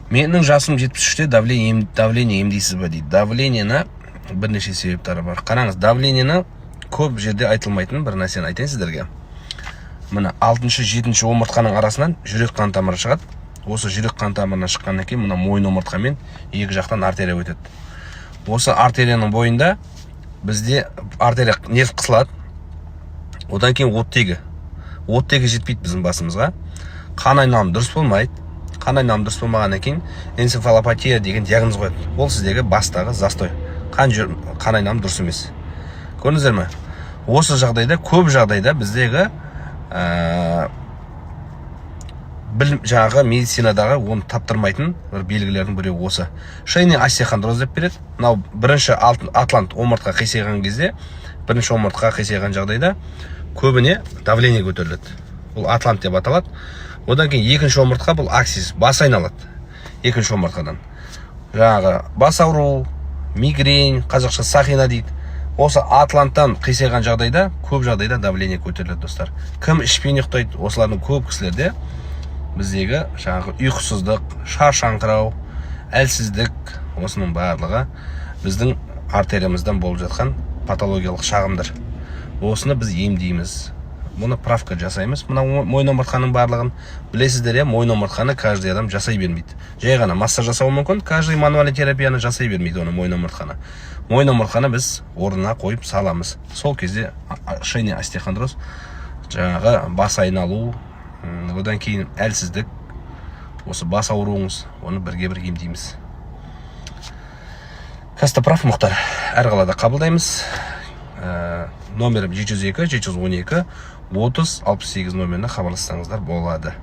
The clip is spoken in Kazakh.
Менің жасым 73-те давление емдейсіз бе дейді. Давлениені бірнеше себептері бар. Қараңыз, давлениені көп жерде айтылмайтын бір нәрсені айтайын сіздерге. Мына 6-7 омыртқаның арасынан жүрек қан тамыры шығады. Осы жүрек қан тамырынан шыққаннан кейін мына мойын омыртқамен екі жақтан артерия өтеді. Осы артерияның бойында бізде артерия нерв қысылады. Одан кейін оттегі жетпейді біздің басымызға. Қан айналымы дұрыс болмайды. Қан айналымы дұрыс болмағаннан кейін энцефалопатия деген диагноз қояды. Ол сіздегі бастағы застой. Қан айналымы дұрыс емес. Көрдіңіздер ме? Осы жағдайда, көп жағдайда біздегі жаңағы медицинадағы оны таптырмайтын бір белгілердің біреуі осы. Шейный остеохондроз деп береді. Мынау бірінші атлант омыртқа қисайған кезде, бірінші омыртқа қисайған жағдайда көбіне давление көтеріледі. Бұл атлант деп аталады. Одан кейін екінші омыртқа бұл аксис, бас айналады. Екінші омыртқадан. Жаңағы бас ауру, мигрень, қазақша сақина дейді. Осы атланттан қисайған жағдайда, көп жағдайда давление көтеріледі, достар. Кім ішпей ұйықтайды? Осылардың көп кісілерде біздегі жаңағы ұйқысыздық, шаршаңқырау, әлсіздік, осының барлығы біздің артериямыздан болып жатқан патологиялық шағымдар. Осыны біз емдейміз. Мұны правка жасаймыз. Мына мойын омыртқаның барлығын білесіздер, мойын омыртқаны каждый адам жасай бермейді. Жай ғана массаж жасау мүмкін, каждый мануальный терапияны жасай бермейді оны мойын омыртқаны. Мойын омыртқаны біз орнына қойып саламыз. Сол кезде шейный остеохондроз, жаңағы бас айналу, одан кейін әлсіздік, осы бас ауруыңыз, оны бірге емдейміз. Костоправ Мұхтар, әр қалада қабылдаймыз. Номерім 702-712-30-68 номеріне хабарлассаңыздар болады.